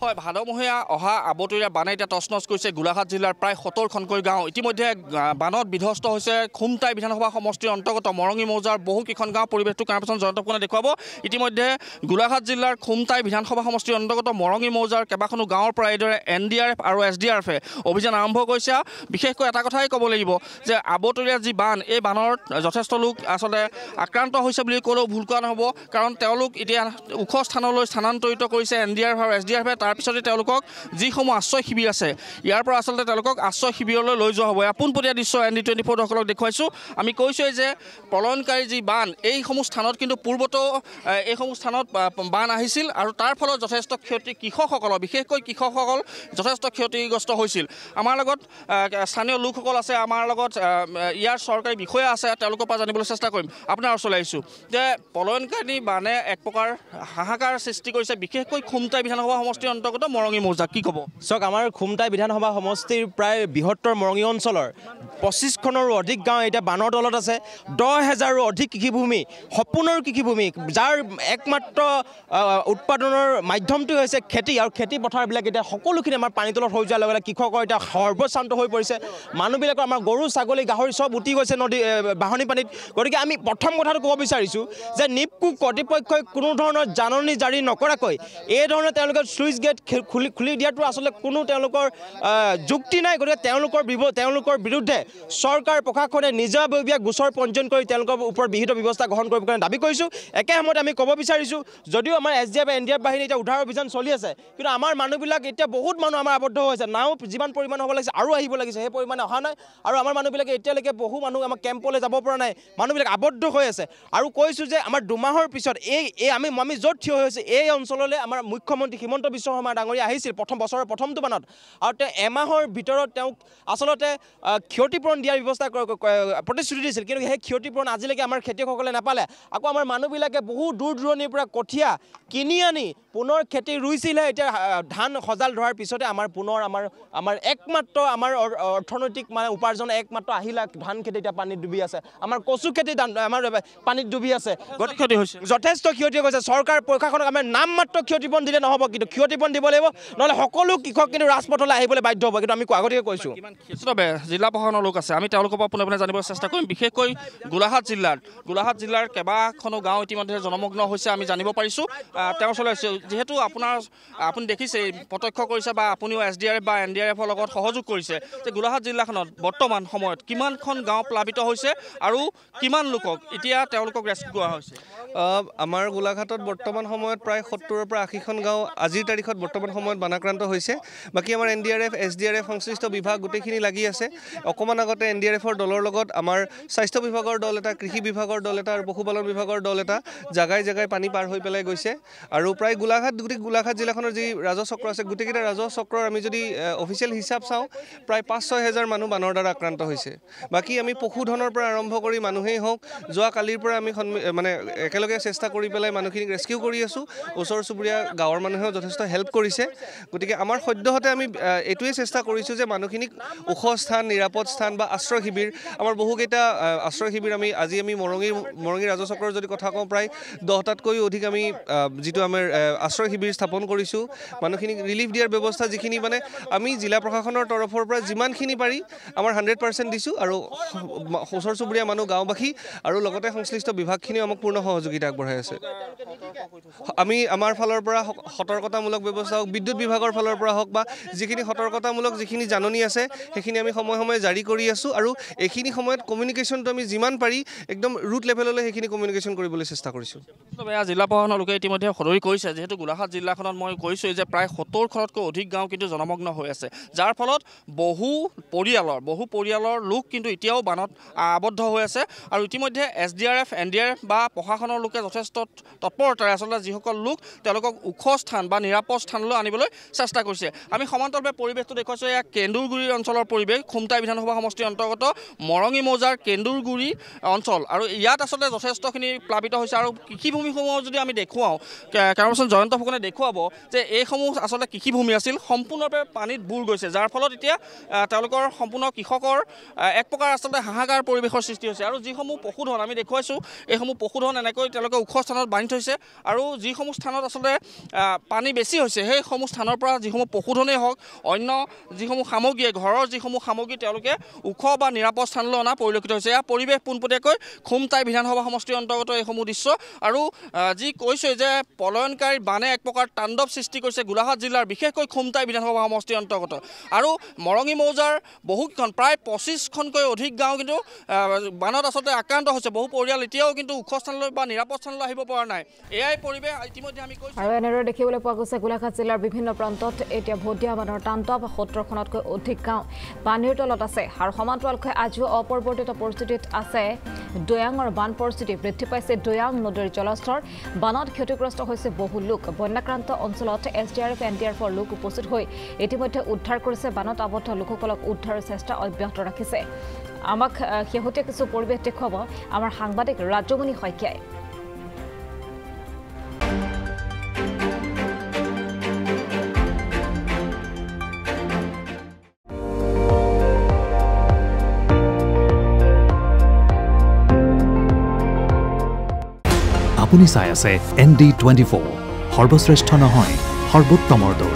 হয়, ভাদমহীয়া অহা আবতৰীয়া বানে এতিয়া তছনছ কৰিছে গোলাঘাট জিলাৰ প্ৰায় ৭০খনকৈ গাঁও। ইতিমধ্যে বানত বিধ্বস্ত হৈছে খুমটাই বিধানসভা সমষ্টিৰ অন্তৰ্গত মৰঙী মৌজাৰ বহুকেইখন গাঁও। পৰিৱেশটো কামৰান জয়ন্ত ফুকনে দেখুৱাব। ইতিমধ্যে গোলাঘাট জিলাৰ খুমটাই বিধানসভা সমষ্টিৰ অন্তৰ্গত মৰঙী মৌজাৰ কেইবাখনো গাঁৱৰ পৰা এইদৰে NDRF আৰু SDRFে অভিযান আৰম্ভ কৰিছে। বিশেষকৈ এটা কথাই ক'ব লাগিব যে আবতৰীয়া যি বান, এই বানৰ যথেষ্ট লোক আচলতে আক্ৰান্ত হৈছে বুলি ক'লেও ভুল কোৱা নহ'ব, কাৰণ তেওঁলোক এতিয়া ওখ স্থানলৈ স্থানান্তৰিত কৰিছে NDRF আৰু SDRFে। তাৰপিছতে তেওঁলোকক যিসমূহ আশ্ৰয় শিবিৰ আছে, ইয়াৰ পৰা আচলতে তেওঁলোকক আশ্ৰয় শিবিৰলৈ লৈ যোৱা হ'ব। পোনপটীয়া দৃশ্য ND24 দৰ্শকক দেখুৱাইছোঁ। আমি কৈছোঁৱেই যে প্ৰলয়নকাৰী যি বান, এইসমূহ স্থানত কিন্তু পূৰ্বতো এইসমূহ স্থানত বান আহিছিল আৰু তাৰ ফলত যথেষ্ট ক্ষতি কৃষকসকলৰ, বিশেষকৈ কৃষকসকল যথেষ্ট ক্ষতিগ্ৰস্ত হৈছিল। আমাৰ লগত স্থানীয় লোকসকল আছে, আমাৰ লগত ইয়াৰ চৰকাৰী বিষয়া আছে, তেওঁলোকৰ পৰা জানিবলৈ চেষ্টা কৰিম। আপোনাৰ ওচৰলৈ আহিছোঁ যে প্ৰলয়নকাৰী বানে এক প্ৰকাৰ হাহাকাৰ সৃষ্টি কৰিছে, বিশেষকৈ খুমটাই বিধানসভা সমষ্টিৰ অন্তৰ্গত মৰঙী মৌজা। কি ক'ব? চাওক, আমাৰ খুমটাই বিধানসভা সমষ্টিৰ প্ৰায় বৃহত্তৰ মৰঙী অঞ্চলৰ 25খনৰো অধিক গাঁও এতিয়া বানৰ তলত আছে। 10,000ৰো অধিক কৃষিভূমি, সপোনৰ কৃষিভূমি, যাৰ একমাত্ৰ উৎপাদনৰ মাধ্যমটো হৈছে খেতি, আৰু খেতি পথাৰবিলাক এতিয়া সকলোখিনি আমাৰ পানী তলত হৈ যোৱাৰ লগে লগে কৃষকৰ এতিয়া সৰ্বশ্ৰান্ত হৈ পৰিছে। মানুহবিলাকৰ আমাৰ গৰু ছাগলী গাহৰি চব উটি গৈছে নদী বাঢ়নি পানীত। গতিকে আমি প্ৰথম কথাটো ক'ব বিচাৰিছোঁ যে নিপকু কৰ্তৃপক্ষই কোনো ধৰণৰ জাননী জাৰি নকৰাকৈ এই ধৰণে তেওঁলোকে শ্লুইচ গেট খুলি দিয়াটো আচলতে কোনো তেওঁলোকৰ যুক্তি নাই। গতিকে তেওঁলোকৰ বিৰুদ্ধে চৰকাৰ প্ৰশাসনে নিজাববীয়া গোচৰ পঞ্জীয়ন কৰি তেওঁলোকৰ ওপৰত বিহিত ব্যৱস্থা গ্ৰহণ কৰিব কাৰণে দাবী কৰিছোঁ। একে সময়তে আমি ক'ব বিচাৰিছোঁ, যদিও আমাৰ SDF NDF বাহিনী এতিয়া উদ্ধাৰ অভিযান চলি আছে, কিন্তু আমাৰ মানুহবিলাক এতিয়া বহুত মানুহ আমাৰ আবদ্ধ হৈছে। নাও যিমান পৰিমাণ হ'ব লাগিছে আৰু আহিব লাগিছে, সেই পৰিমাণে অহা নাই। আৰু আমাৰ মানুহবিলাকে এতিয়ালৈকে বহু মানুহ আমাৰ কেম্পলৈ যাব পৰা নাই, মানুহবিলাক আবদ্ধ হৈ আছে। আৰু কৈছোঁ যে আমাৰ 2 মাহৰ পিছত আমি য'ত থিয় হৈ হৈছে এই অঞ্চললৈ আমাৰ মুখ্যমন্ত্ৰী হিমন্ত বিশ্ব শৰ্মা ডাঙৰীয়া আহিছিল বছৰৰ প্ৰথমটো বানত, আৰু তেওঁ এমাহৰ ভিতৰত তেওঁক আচলতে ক্ষতিপূৰণ দিয়াৰ ব্যৱস্থা প্ৰতিশ্ৰুতি দিছিল, কিন্তু সেই ক্ষতিপূৰণ আজিলৈকে আমাৰ খেতিয়কসকলে নাপালে। আকৌ আমাৰ মানুহবিলাকে বহু দূৰ দূৰণিৰ পৰা কঠীয়া কিনি আনি পুনৰ খেতি ৰুইছিলহে। এতিয়া ধান সজাল ধৰাৰ পিছতে পুনৰ আমাৰ একমাত্ৰ আমাৰ অৰ্থনৈতিক উপাৰ্জন একমাত্ৰ আহিলা ধান খেতি এতিয়া পানীত ডুবি আছে। আমাৰ কচু খেতি আমাৰ পানীত ডুবি আছে। যথেষ্ট ক্ষতি হৈছে। চৰকাৰ প্ৰশাসনক আমাৰ নামমাত্ৰ ক্ষতিপূৰণ দিলে নহ'ব, কিন্তু ক্ষতিপূৰণ দিব লাগিব, নহ'লে সকলো কৃষক কিন্তু ৰাজপথলৈ আহিবলৈ বাধ্য হ'ব। কিন্তু আমি আগতীয়াকৈ কৈছোঁ, জিলা প্ৰশাসনৰ লোক আছে, আমি তেওঁলোকৰ পৰা পোনে পোনে জানিবলৈ চেষ্টা কৰিম। বিশেষকৈ গোলাঘাট জিলাৰ কেইবাখনো গাঁও ইতিমধ্যে জলমগ্ন হৈছে, আমি জানিব পাৰিছোঁ। তেওঁৰ ওচৰলৈ যিহেতু আপুনি দেখিছে, প্ৰত্যক্ষ কৰিছে বা আপুনিও SDRF বা NDRFৰ লগত সহযোগ কৰিছে, যে গোলাঘাট জিলাখনত বৰ্তমান সময়ত কিমানখন গাঁও প্লাবিত হৈছে আৰু কিমান লোকক এতিয়া তেওঁলোকক ৰেস্কিউ কৰা হৈছে? আমাৰ গোলাঘাটত বৰ্তমান সময়ত প্ৰায় 70ৰ পৰা 80খন গাঁও আজিৰ তাৰিখত বৰ্তমান সময়ত বানাক্ৰান্ত হৈছে। বাকী আমাৰ NDRF SDRF সংশ্লিষ্ট বিভাগ গোটেইখিনি লাগি আছে। অকণমান আগতে NDRFৰ দলৰ লগত আমাৰ স্বাস্থ্য বিভাগৰ দল এটা, কৃষি বিভাগৰ দল এটা আৰু পশুপালন বিভাগৰ দল এটা জাগাই পানী পাৰ হৈ পেলাই গৈছে। আৰু প্ৰায় গোলাঘাট জিলাখনৰ যি ৰাজচক্ৰ আছে, গোটেইকেইটা ৰাজচক্ৰৰ আমি যদি অফিচিয়েল হিচাপ চাওঁ, প্ৰায় 5-6 হাজাৰ মানুহ বানৰ দ্বাৰা আক্ৰান্ত হৈছে। বাকী আমি পশুধনৰ পৰা আৰম্ভ কৰি মানুহেই হওক, যোৱা কালিৰ পৰা আমি একেলগে চেষ্টা কৰি পেলাই মানুহখিনিক ৰেস্কিউ কৰি আছোঁ। ওচৰ চুবুৰীয়া গাঁৱৰ মানুহেও যথেষ্ট হেল্প কৰিছে। গতিকে আমাৰ সদ্যহতে আমি এইটোৱে চেষ্টা কৰিছোঁ যে মানুহখিনিক ওখ স্থান, নিৰাপদ স্থান বা আশ্ৰয় শিবিৰ, আমাৰ বহুকেইটা আশ্ৰয় শিবিৰ আজি আমি মৰঙী ৰাজচক্ৰৰ যদি কথা কওঁ, প্ৰায় 10টাতকৈও অধিক আমি যিটো আমাৰ আশ্ৰয় শিবিৰ স্থাপন কৰিছোঁ। মানুহখিনিক ৰিলিফ দিয়াৰ ব্যৱস্থা যিখিনি আমি জিলা প্ৰশাসনৰ তৰফৰ পৰা যিমানখিনি পাৰি আমাৰ 100% দিছোঁ। আৰু ওচৰ চুবুৰীয়া মানুহ, গাঁওবাসী আৰু লগতে সংশ্লিষ্ট বিভাগখিনিও আমাক পূৰ্ণ সহযোগিতা আগবঢ়াই আছে। আমি আমাৰ ফালৰ পৰা সতৰ্কতামূলক ব্যৱস্থা হওক, বিদ্যুৎ বিভাগৰ ফালৰ পৰা হওক বা যিখিনি সতৰ্কতামূলক যিখিনি জাননী আছে সেইখিনি আমি সময়ে সময়ে জাৰি কৰি আছোঁ। আৰু এইখিনি সময়ত কমিউনিকেশ্যনটো আমি যিমান পাৰি একদম ৰুট লেভেললৈ সেইখিনি কমিউনিকেশ্যন কৰিবলৈ চেষ্টা কৰিছোঁ। জিলা প্ৰশাসনৰ লোকে ইতিমধ্যে সদৰি কৰিছে, যিহেতু গোলাঘাট জিলাখনত মই কৈছোঁ যে প্ৰায় 70খনতকৈ অধিক গাঁও কিন্তু জলমগ্ন হৈ আছে, যাৰ ফলত বহু পৰিয়ালৰ লোক কিন্তু এতিয়াও বানত আবদ্ধ হৈ আছে। আৰু ইতিমধ্যে SDRF NDRF বা প্ৰশাসনৰ লোকে যথেষ্ট তৎপৰতাৰে আচলতে যিসকল লোক তেওঁলোকক ওখ স্থান বা নিৰাপদ স্থানলৈ আনিবলৈ চেষ্টা কৰিছে। আমি সমান্তৰালভাৱে পৰিৱেশটো দেখুৱাইছোঁ। এয়া কেন্দুৰগুৰি অঞ্চলৰ পৰিৱেশ, খুমটাই বিধানসভা সমষ্টিৰ অন্তৰ্গত মৰঙী মৌজাৰ কেন্দুৰগুৰি অঞ্চল। আৰু ইয়াত আচলতে যথেষ্টখিনি প্লাবিত হৈছে। আৰু কৃষিভূমিসমূহ যদি আমি দেখুৱাওঁ, কেমেৰাপাৰ্চন জয়ন্ত ফুকনে দেখুৱাব যে এইসমূহ আচলতে কৃষিভূমি আছিল, সম্পূৰ্ণৰূপে পানীত বুৰ গৈছে, যাৰ ফলত এতিয়া তেওঁলোকৰ সম্পূৰ্ণ কৃষকৰ এক প্ৰকাৰ আচলতে হাহাকাৰ পৰিৱেশৰ সৃষ্টি হৈছে। আৰু যিসমূহ পশুধন আমি দেখুৱাইছোঁ, এইসমূহ পশুধন এনেকৈ তেওঁলোকে ওখ স্থানত বান্ধি থৈছে। আৰু যিসমূহ স্থানত আচলতে পানী বেছি হৈছে সেইসমূহ স্থানৰ পৰা যিসমূহ পশুধনেই হওক অন্য যিসমূহ সামগ্ৰীয়ে ঘৰৰ যিসমূহ সামগ্ৰী তেওঁলোকে ওখ বা নিৰাপদ স্থানলৈ অনা পৰিলক্ষিত হৈছে। এয়া পৰিৱেশ পোনপটীয়াকৈ খুমটাই বিধানসভা সমষ্টিৰ অন্তৰ্গত এইসমূহ দৃশ্য। আৰু যি কৈছে যে পলায়নকাৰী বানে এক প্ৰকাৰ তাণ্ডৱ সৃষ্টি কৰিছে গোলাঘাট জিলাৰ বিশেষকৈ খুমটাই বিধানসভা সমষ্টিৰ অন্তৰ্গত। আৰু মৰঙী মৌজাৰ বহুকেইখন প্ৰায় 25খনকৈ অধিক গাঁও কিন্তু বানত আচলতে আক্ৰান্ত হৈছে। বহু পৰিয়াল এতিয়াও কিন্তু ওখ স্থানলৈ বা নিৰাপদ স্থানলৈ আহিব পৰা নাই। এয়াই পৰিৱেশ ইতিমধ্যে আমি কৈছোঁ। আৰু এনেদৰে দেখিবলৈ পোৱা গৈছে গোলাঘাট জিলাৰ বিভিন্ন প্ৰান্তত এতিয়া ভটিয়া বানৰ তাণ্ডৱ। 70খনতকৈ অধিক গাঁও পানীৰ তলত আছে। আৰু সমান্তৰালকৈ আজিও অপৰিৱৰ্তিত পৰিস্থিতিত আছে দৈয়াঙৰ বান পৰিস্থিতি। বৃদ্ধি পাইছে দৈয়াং নদীৰ জলস্তৰ। বানত ক্ষতিগ্ৰস্ত হৈছে বহু লোক। বন্যাক্ৰান্ত অঞ্চলত SDRF NDRFৰ লোক উপস্থিত হৈ ইতিমধ্যে উদ্ধাৰ কৰিছে। বানত আবদ্ধ লোকসকলক উদ্ধাৰৰ চেষ্টা অব্যাহত ৰাখিছে। আমাক শেহতীয়া কিছু পৰিৱেশ দেখুৱাব আমাৰ সাংবাদিক ৰাজমণি শইকীয়াই। আপুনি চাই আছে ND24 সৰ্বশ্ৰেষ্ঠ নহয় সৰ্বোত্তমৰ দৌৰ।